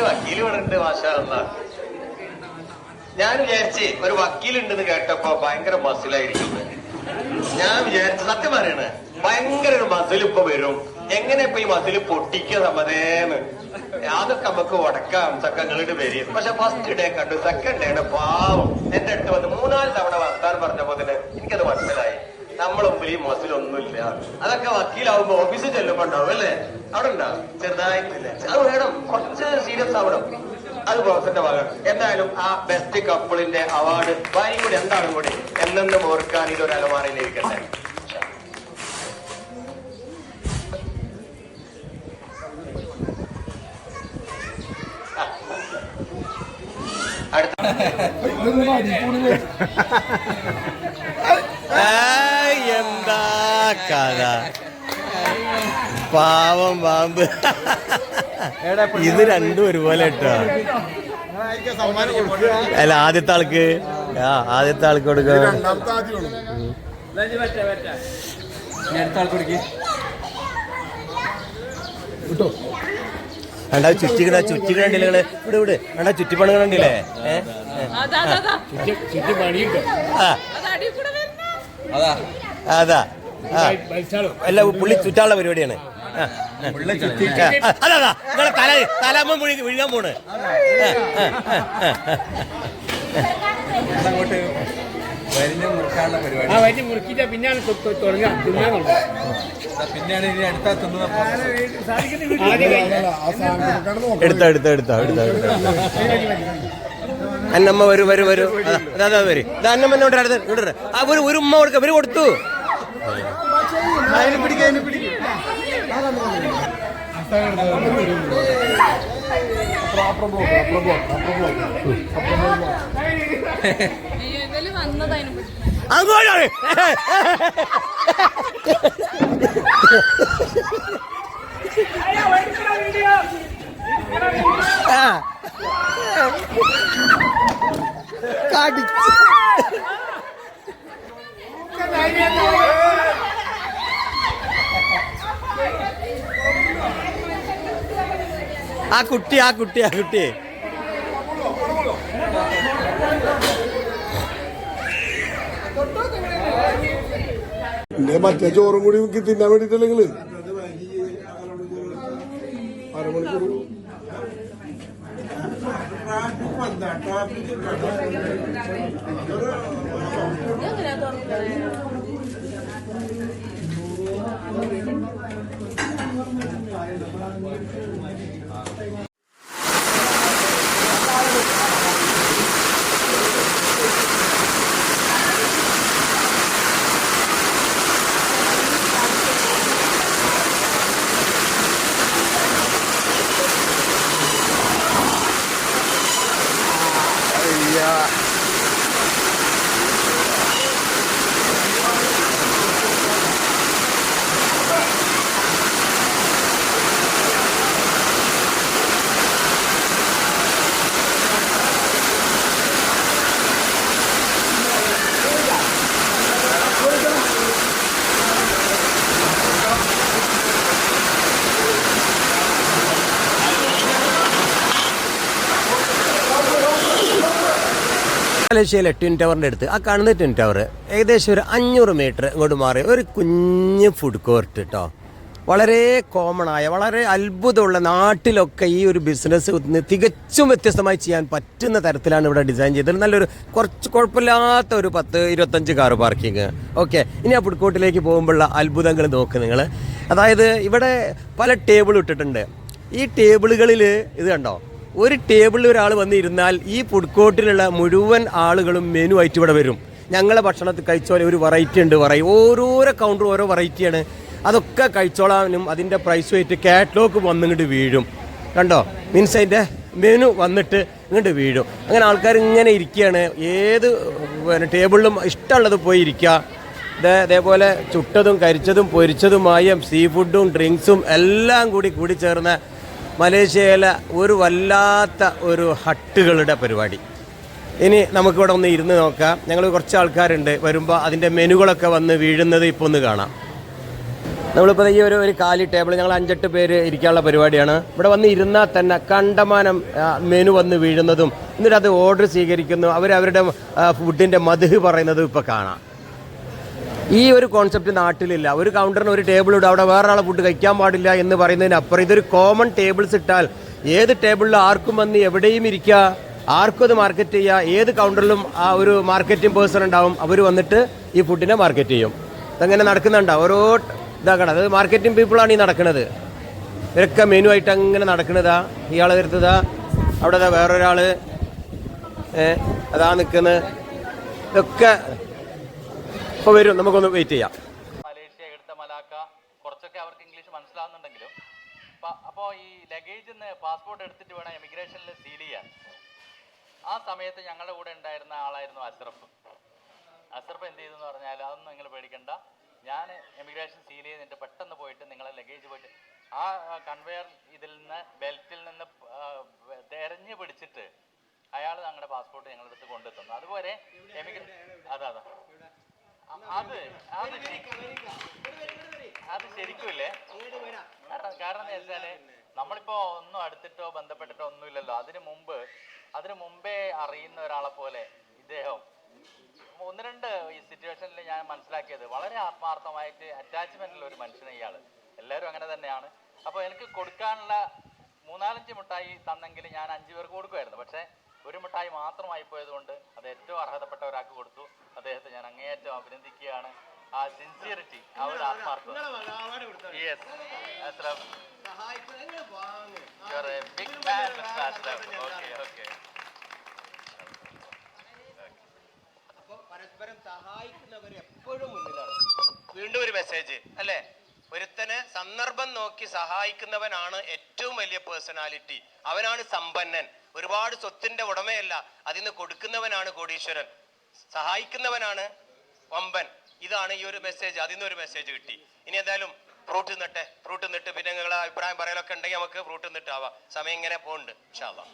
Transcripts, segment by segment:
വക്കീലുണ്ട് മാഷാ അല്ലാഹ്. ഞാൻ വിചാരിച്ച് ഒരു വക്കീലുണ്ടെന്ന് കേട്ടപ്പോ ഭയങ്കര മസിലായിരിക്കും. ഞാൻ വിചാരിച്ച സത്യം പറയണ ഭയങ്കര ഒരു മസിൽ ഇപ്പൊ വരും. എങ്ങനെ ഇപ്പൊ ഈ മസിൽ പൊട്ടിക്കുക സമ്മതേന്ന് അതൊക്കെ നമുക്ക് ഉടക്കാം ചക്കങ്ങളുടെ പേര്. പക്ഷെ ഫസ്റ്റ് ഡേ കണ്ടു, സെക്കൻഡ് ഡേയുടെ പാവം എന്റെ അടുത്ത് വന്ന് 3-4 തവണ വർത്താനം പറഞ്ഞപ്പോ തന്നെ എനിക്കത് മനസ്സിലായി. നമ്മളെ മുമ്പിൽ ഈ മസിലൊന്നുമില്ല. അതൊക്കെ വക്കീലാവുമ്പോ ഓഫീസിൽ ചെല്ലുമ്പോ ഉണ്ടാവും അല്ലേ, അവിടെ ഉണ്ടാവും ചെറുതായിട്ടില്ല. അത് വേണം, കുറച്ച് സീരിയസ് ആവണം. അത് ബോസിന്റെ ഭാഗം. എന്തായാലും ആ ബെസ്റ്റ് കപ്പിളിന്റെ അവാർഡ് ഭാര്യയും കൂടി എന്താണും കൂടി എന്നെന്നും ഓർക്കാൻ ഇതൊരു അലമാറയിലിരിക്കട്ടെ. എന്താ കഥ, പാവം പാമ്പ്. ഇത് രണ്ടും ഒരുപോലെ കേട്ടോ. അല്ല ആദ്യത്തെ ആൾക്ക് കൊടുക്കുക. രണ്ടാ ചുറ്റിക്കണ്ടില്ലേ നിങ്ങള്? ഇവിടെ രണ്ടാ ചുറ്റിപ്പണുകൾ ഉണ്ടല്ലേ? അതാ അല്ല പുള്ളി ചുറ്റാനുള്ള പരിപാടിയാണ്. അതാ നിങ്ങളെ തലമ്മ വിഴുകാൻ പോണ്. പിന്നെയാണ് ഇനി അടുത്ത എടുത്തോ അന്നമ്മ വരും അതാ വരും. അന്നമ്മ എന്നോട് ഒരു ഉമ്മ കൊടുക്ക. ഇവര് കൊടുത്തു. അങ്ങോട്ടാണ് ആ കുട്ടി മറ്റേ ചോറും കൂടി തിന്നാൻ വേണ്ടിട്ടല്ലെങ്കില് അരമണിക്കൂർ മലേഷ്യയിലെ ട്വിൻ ടവറിൻ്റെ അടുത്ത് ആ കാണുന്ന ട്വിൻ ടവർ ഏകദേശം ഒരു 500 മീറ്റർ ഇങ്ങോട്ട് മാറി ഒരു കുഞ്ഞ് ഫുഡ് കോർട്ട് കേട്ടോ. വളരെ കോമണായ വളരെ അത്ഭുതമുള്ള, നാട്ടിലൊക്കെ ഈ ഒരു ബിസിനസ് തികച്ചും വ്യത്യസ്തമായി ചെയ്യാൻ പറ്റുന്ന തരത്തിലാണ് ഇവിടെ ഡിസൈൻ ചെയ്തത്. നല്ലൊരു കുറച്ച് കുഴപ്പമില്ലാത്ത ഒരു 10-25 കാർ പാർക്കിങ്. ഓക്കെ, ഇനി ആ ഫുഡ് കോർട്ടിലേക്ക് പോകുമ്പോഴുള്ള അത്ഭുതങ്ങൾ നോക്ക് നിങ്ങൾ. അതായത് ഇവിടെ പല ടേബിൾ ഇട്ടിട്ടുണ്ട്. ഈ ടേബിളുകളിൽ ഇത് കണ്ടോ, ഒരു ടേബിളിൽ ഒരാൾ വന്നിരുന്നാൽ ഈ ഫുഡ് കോർട്ടിലുള്ള മുഴുവൻ ആളുകളും മെനു ആയിട്ട് ഇവിടെ വരും. ഞങ്ങളെ ഭക്ഷണത്തിൽ കഴിച്ചോലെ ഒരു വെറൈറ്റി ഉണ്ട്. ഓരോരോ കൗണ്ടർ ഓരോ വെറൈറ്റിയാണ്. അതൊക്കെ കഴിച്ചോളാനും അതിൻ്റെ പ്രൈസ് ആയിട്ട് കാറ്റലോഗ് വന്നിങ്ങോട്ട് വീഴും. കണ്ടോ, മീൻസ് അതിൻ്റെ മെനു വന്നിട്ട് ഇങ്ങോട്ട് വീഴും. അങ്ങനെ ആൾക്കാർ ഇങ്ങനെ ഇരിക്കുകയാണ്. ഏത് ടേബിളിലും ഇഷ്ടമുള്ളത് പോയി ഇരിക്കുക. അതേപോലെ ചുട്ടതും കരിച്ചതും പൊരിച്ചതുമായ സീ ഫുഡും ഡ്രിങ്ക്സും എല്ലാം കൂടി ചേർന്ന മലേഷ്യയിലെ ഒരു വല്ലാത്ത ഒരു ഹട്ടുകളുടെ പരിപാടി. ഇനി നമുക്കിവിടെ ഒന്ന് ഇരുന്ന് നോക്കാം. ഞങ്ങൾ കുറച്ച് ആൾക്കാരുണ്ട്. വരുമ്പോൾ അതിൻ്റെ മെനുകളൊക്കെ വന്ന് വീഴുന്നത് ഇപ്പോൾ ഒന്ന് കാണാം. നമ്മളിപ്പോൾ ഈ ഒരു കാലി ടേബിൾ ഞങ്ങൾ 5-8 പേര് ഇരിക്കാനുള്ള പരിപാടിയാണ്. ഇവിടെ വന്ന് ഇരുന്നാൽ തന്നെ കണ്ടമാനം മെനു വന്ന് വീഴുന്നതും എന്നിട്ട് അത് ഓർഡർ സ്വീകരിക്കുന്നു, അവരുടെ ഫുഡിൻ്റെ മധു പറയുന്നതും ഇപ്പോൾ കാണാം. ഈ ഒരു കോൺസെപ്റ്റ് നാട്ടിലില്ല. ഒരു കൗണ്ടറിന് ഒരു ടേബിൾ ഇടും, അവിടെ വേറെ ആളെ ഫുഡ് കഴിക്കാൻ പാടില്ല എന്ന് പറയുന്നതിനപ്പുറം ഇതൊരു കോമൺ ടേബിൾസ് ഇട്ടാൽ ഏത് ടേബിളിൽ ആർക്കും വന്ന് എവിടെയും ഇരിക്കുക, ആർക്കും അത് മാർക്കറ്റ് ചെയ്യുക. ഏത് കൗണ്ടറിലും ആ ഒരു മാർക്കറ്റിംഗ് പേഴ്സൺ ഉണ്ടാവും, അവർ വന്നിട്ട് ഈ ഫുഡിനെ മാർക്കറ്റ് ചെയ്യും. അതങ്ങനെ നടക്കുന്നുണ്ടാവും. ഓരോ ഇതാക്കണം, അത് മാർക്കറ്റിംഗ് പീപ്പിളാണ് ഈ നടക്കുന്നത്. ഇവരൊക്കെ മെനു ആയിട്ട് അങ്ങനെ നടക്കുന്നതാ. ഇയാളെ വരുത്തതാ, അവിടെ വേറൊരാൾ അതാ നിൽക്കുന്നത്. ഇതൊക്കെ ഇപ്പോൾ വരും, നമുക്കൊന്ന് വെയിറ്റ് ചെയ്യാം. മലേഷ്യ, എടുത്ത മലാക്ക, കുറച്ചൊക്കെ അവർക്ക് ഇംഗ്ലീഷ് മനസ്സിലാവുന്നുണ്ടെങ്കിലും അപ്പോൾ ഈ ലഗേജിൽ നിന്ന് പാസ്പോർട്ട് എടുത്തിട്ട് വേണം എമിഗ്രേഷനിൽ സീൽ ചെയ്യാൻ. ആ സമയത്ത് ഞങ്ങളുടെ കൂടെ ഉണ്ടായിരുന്ന ആളായിരുന്നു അഷ്റഫ്. അഷ്റഫ് എന്ത് ചെയ്തെന്ന് പറഞ്ഞാൽ, അതൊന്നും നിങ്ങൾ പേടിക്കണ്ട, ഞാൻ എമിഗ്രേഷൻ സീൽ ചെയ്തിട്ട് പെട്ടെന്ന് പോയിട്ട് നിങ്ങളെ ലഗേജ് പോയിട്ട് ആ കൺവെയർ ഇതിൽ നിന്ന് ബെൽറ്റിൽ നിന്ന് തെരഞ്ഞു പിടിച്ചിട്ട് അയാൾ ഞങ്ങളുടെ പാസ്പോർട്ട് ഞങ്ങളുടെ അടുത്ത് കൊണ്ടെത്തുന്നു. അതുപോലെ അതാ അത് ശരിക്കുമില്ലേ? കാരണം എന്താ വെച്ചാല് നമ്മളിപ്പോ ഒന്നും അടുത്തിട്ടോ ബന്ധപ്പെട്ടിട്ടോ ഒന്നുമില്ലല്ലോ. അതിനു മുമ്പേ അറിയുന്ന ഒരാളെ പോലെ ഇദ്ദേഹം 1-2 ഈ സിറ്റുവേഷനിൽ ഞാൻ മനസ്സിലാക്കിയത് വളരെ ആത്മാർത്ഥമായിട്ട് അറ്റാച്ച്മെന്റിൽ ഒരു മനുഷ്യനെ ഇയാള്. എല്ലാവരും അങ്ങനെ തന്നെയാണ്. അപ്പോൾ എനിക്ക് കൊടുക്കാനുള്ള 3-4 മിഠായി തന്നെങ്കിൽ ഞാൻ 5 പേർക്ക് കൊടുക്കുമായിരുന്നു. പക്ഷേ ഒരു മിഠായി മാത്രമായി പോയതുകൊണ്ട് അത് ഏറ്റവും അർഹതപ്പെട്ട ഒരാൾക്ക് കൊടുത്തു. അദ്ദേഹത്തെ ഞാൻ അങ്ങേയറ്റം അഭിനന്ദിക്കുകയാണ്. ആ സിൻസിയറിറ്റി, ആ ഒരു ആത്മാർത്ഥത. Yes Ashraf, you are a big man mister Ashraf. Okay പരസ്പരം സഹായിക്കുന്നവർ എപ്പോഴും മുന്നിലാണ്. വീണ്ടും ഒരു മെസ്സേജ് അല്ലേ? ഒരുത്തന് സന്ദർഭം നോക്കി സഹായിക്കുന്നവനാണ് ഏറ്റവും വലിയ പേഴ്സണാലിറ്റി. അവനാണ് സമ്പന്നൻ. ഒരുപാട് സ്വത്തിന്റെ ഉടമയല്ല, അതിന് കൊടുക്കുന്നവനാണ് കോടീശ്വരൻ. സഹായിക്കുന്നവനാണ് വമ്പൻ. ഇതാണ് ഈ ഒരു മെസ്സേജ്. അതിന്നൊരു മെസ്സേജ് കിട്ടി. ഇനി എന്തായാലും ഫ്രൂട്ട് നിട്ട് പിന്നെ നിങ്ങളെ അഭിപ്രായം പറയലൊക്കെ ഉണ്ടെങ്കിൽ നമുക്ക് ഫ്രൂട്ട് നിട്ടാവാം. സമയം ഇങ്ങനെ പോകുന്നുണ്ട്. ഇൻഷാ അല്ലാഹ്.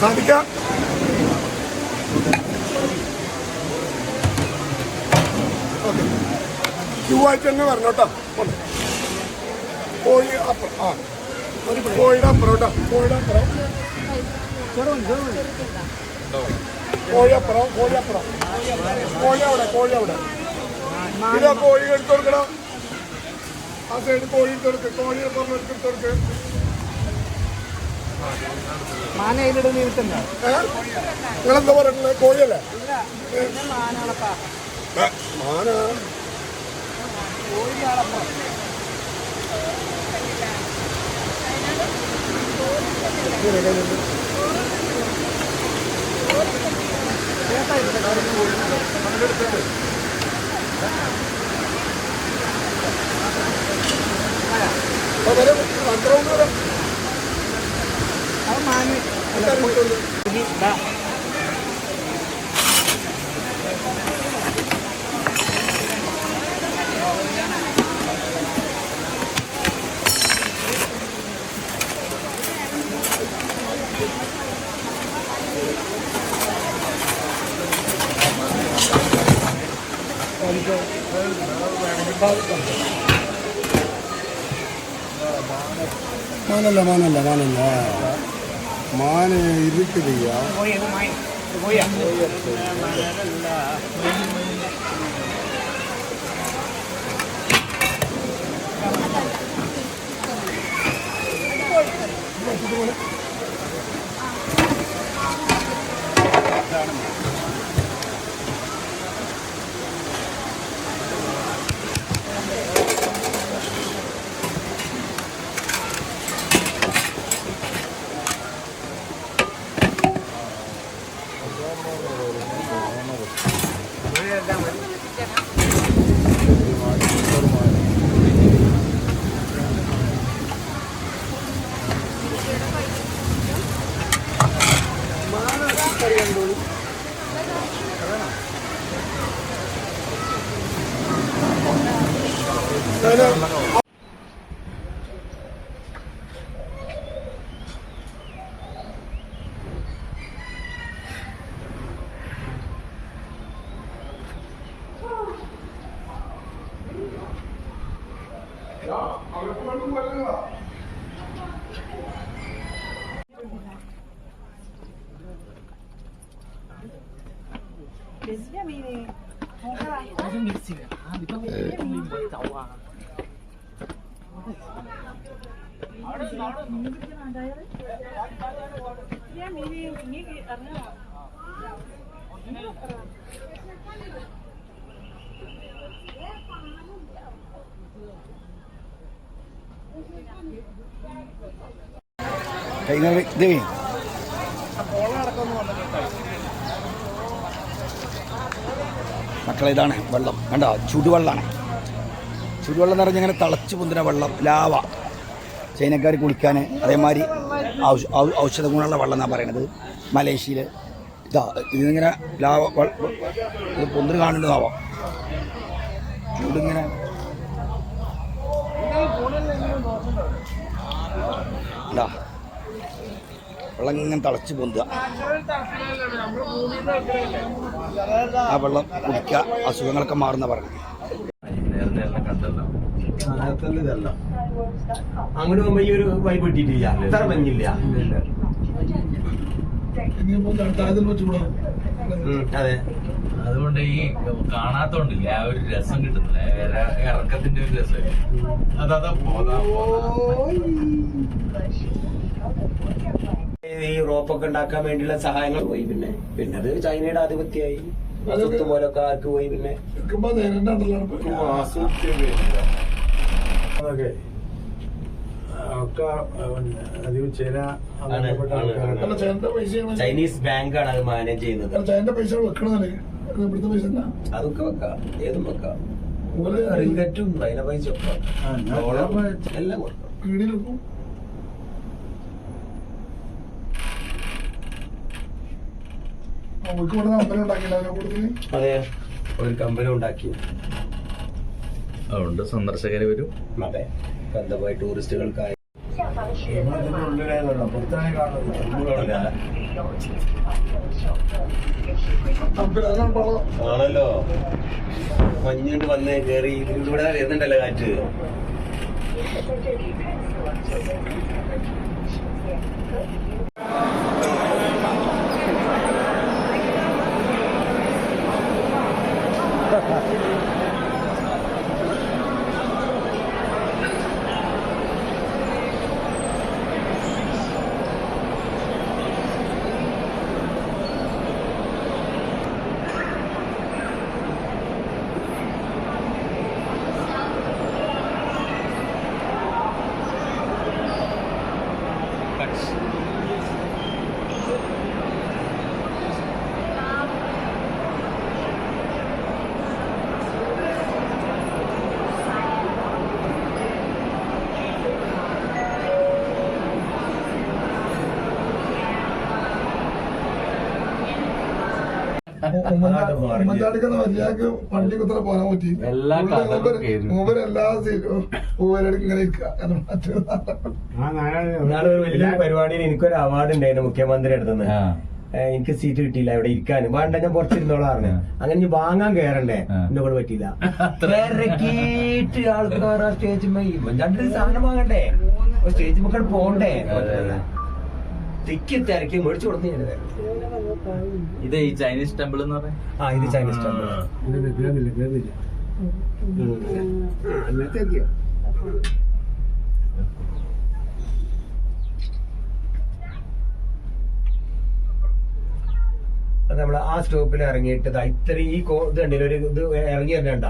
സാധിക്കാം. ചൊവ്വാഴ്ച തന്നെ പറഞ്ഞോട്ടോ. കോഴി അപ്പുറം, കോഴിയുടെ അപ്പുറം കേട്ടോ. കോഴി അവിടെ ഇതാ കോഴി എടുത്തു കൊടുക്കണം. ആ സൈഡ് കോഴി എടുത്ത് കൊടുക്ക്. കോഴിയെ പറഞ്ഞ് എടുത്ത് കൊടുക്ക്. നിങ്ങളെന്താ പറയുന്നത്? കോഴിയല്ലേ? മാന മാന இருக்குதுயா. മക്കളെ ഇതാണ് വെള്ളം കണ്ടോ, ചുടുവെള്ളമാണ്. ചുടുവെള്ളം എന്ന് പറഞ്ഞാൽ ഇങ്ങനെ തിളച്ച് പൊന്തുന്ന വെള്ളം, ലാവ. ചൈനക്കാർ കുളിക്കാൻ അതേമാതിരി ഔഷധ ഗുണമുള്ള വെള്ളം എന്നാണ് പറയണത്. മലേഷ്യയിൽ ഇതാ ഇതിങ്ങനെ ലാവ ഇത് പൊന്തിന് കാണുന്നതാവാം. ചൂടിങ്ങനെ ഇതാ വെള്ളം ഇങ്ങനെ തിളച്ച് പൊന്തുക. ആ വെള്ളം കുടിക്കുക, അസുഖങ്ങളൊക്കെ മാറുന്ന പറഞ്ഞു. അങ്ങോട്ട് പോകുമ്പോ ഈ ഒരു വൈബ് കിട്ടിയിട്ടില്ല, ഇത്ര മഞ്ഞില്ല. അതെ, അതുകൊണ്ട് ഈ കാണാത്തോണ്ടില്ല ആ ഒരു രസം കിട്ടുന്നില്ല, ഇറക്കത്തിന്റെ ഒരു രസം. അതാ ഈ റോപ്പൊക്കെ ഉണ്ടാക്കാൻ വേണ്ടിയുള്ള സഹായങ്ങൾ പോയി. പിന്നെ അത് ചൈനയുടെ ആധിപത്യമായി. സ്വത്ത് പോലൊക്കെ ആർക്ക് പോയി. പിന്നെ ചൈനീസ് ബാങ്കാണ് അത് മാനേജ് ചെയ്യുന്നത്. അതൊക്കെ വെക്കാം, ഏതും വെക്കാം. റിംഗറ്റും അതിനെ പൈസ വെക്കാം, എല്ലാം കൊടുക്കാം. അതെ, ഒരു കമ്പനി ഉണ്ടാക്കി. അതുകൊണ്ട് സന്ദർശകര് വരും. അതെ, ബന്ധമായി ടൂറിസ്റ്റുകൾക്കായി. ആണല്ലോ, മഞ്ഞുകൊണ്ട് വന്ന് കയറി ഇതിലൂടെ വരുന്നുണ്ടല്ലോ കാറ്റ്. ഉമ്മൻചാണ്ടിക്കുന്ന മര്യാദക്ക് വണ്ടി കുത്തനെ പോകാൻ പറ്റി. മൂവരെല്ലാ മൂവരടുക്ക് ഇങ്ങനെ ഇരിക്കുക. വലിയ പരിപാടിയിൽ എനിക്കൊരു അവാർഡ് ഉണ്ടായിരുന്നു മുഖ്യമന്ത്രി അടുത്തുനിന്ന്. എനിക്ക് സീറ്റ് കിട്ടിയില്ല, ഇവിടെ ഇരിക്കാനും വേണ്ട, ഞാൻ പുറത്തിരുന്നോളാം പറഞ്ഞു. അങ്ങനെ ഞാൻ വാങ്ങാൻ കയറണ്ടേ, എന്നെ കൊണ്ട് പറ്റിയില്ല. ആൾക്കാർ സ്റ്റേജ് ഉമ്മൻചാണ്ടി സാധനം വാങ്ങണ്ടേ, സ്റ്റേജ് മക്കൾ പോണ്ടേ, തിക്കി തിരക്കി മേടിച്ചു കൊടുത്തു. ഇത് ഈ ചൈനീസ് ടെമ്പിൾ എന്ന് പറയാം. ഇത് ചൈനീസ് ടെമ്പിൾ. നമ്മള് ആ സ്റ്റോപ്പിൽ ഇറങ്ങിയിട്ട് ഇത്ര ഈ ഇത് കണ്ടില്ല, ഒരു ഇത് ഇറങ്ങി ഇറങ്ങണ്ട,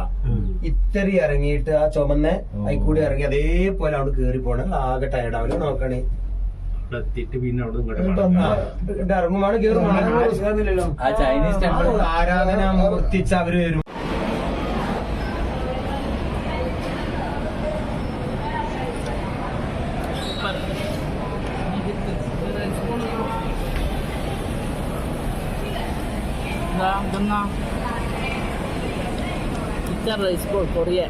ഇത്ര ഇറങ്ങിയിട്ട് ആ ചുമന്ന അയിക്കൂടി ഇറങ്ങി അതേപോലെ അവിടെ കേറി പോണ. ആകെ ടയർഡാവില്ല. നോക്കണേ, എത്തിയിട്ട് പിന്നെ അവിടെ ഇറങ്ങുമാണ് കേറും. ആ ചൈനീസ് ടെമ്പിൾ ആരാധന എത്തിച്ച് അവര് വരും. Kita rice bowl Korea.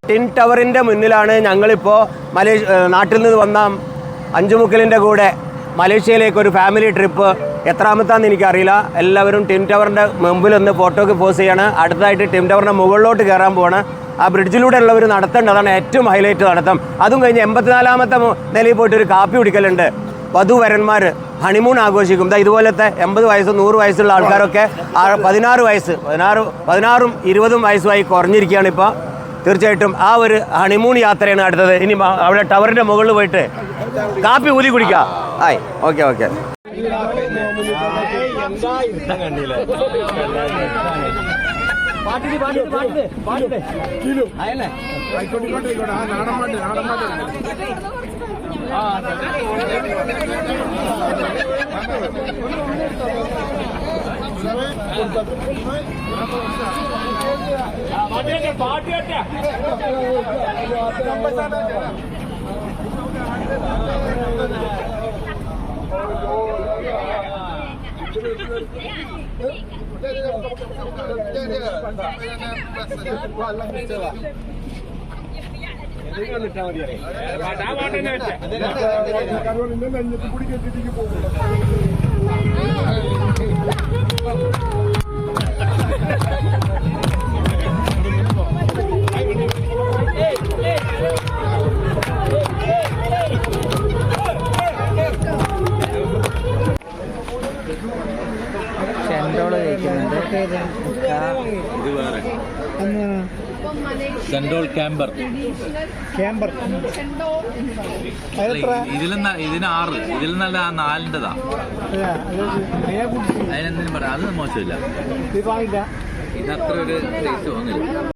Tin ടവറിൻ്റെ മുന്നിലാണ് ഞങ്ങളിപ്പോൾ നാട്ടിൽ നിന്ന് വന്ന അഞ്ചുമുക്കലിൻ്റെ കൂടെ മലേഷ്യയിലേക്ക് ഒരു ഫാമിലി ട്രിപ്പ്. എത്രാമത്താന്ന് എനിക്കറിയില്ല. എല്ലാവരും ടിൻ ടവറിൻ്റെ മുമ്പിലൊന്ന് ഫോട്ടോക്ക് പോസ് ചെയ്യാണ്. അടുത്തതായിട്ട് ടിൻ ടവറിൻ്റെ മുകളിലോട്ട് കയറാൻ പോവാണ്. ആ ബ്രിഡ്ജിലൂടെ ഉള്ളവർ നടത്തേണ്ടത്, അതാണ് ഏറ്റവും ഹൈലൈറ്റ് നടത്തം. അതും കഴിഞ്ഞ് 84ാമത്തെ നിലയിൽ പോയിട്ട് ഒരു കാപ്പി കുടിക്കലുണ്ട്. വധുവരന്മാർ ഹണിമൂൺ ആഘോഷിക്കും. ഇതുപോലത്തെ 80 വയസ്സ് 100 വയസ്സുള്ള ആൾക്കാരൊക്കെ 16 വയസ്സ് 16ഉം 20ഉം വയസ്സുമായി കുറഞ്ഞിരിക്കുകയാണ് ഇപ്പോൾ. തീർച്ചയായിട്ടും ആ ഒരു ഹണിമൂൺ യാത്രയാണ് അടുത്തത്. ഇനി അവിടെ ടവറിൻ്റെ മുകളിൽ പോയിട്ട് കാപ്പി ഊതി കുടിക്കാം. ആയി, ഓക്കെ ഓക്കെ. സെൻട്രൽ ക്യാമ്പർ ഇതിന് 6, ഇതിൽ നല്ല 4-ൻ്റെതാ. അതിനെന്തിനും പറയാം, അത് മോശമില്ല. ഇത് അത്ര ഒരു ടേസ്റ്റ് തോന്നില്ല.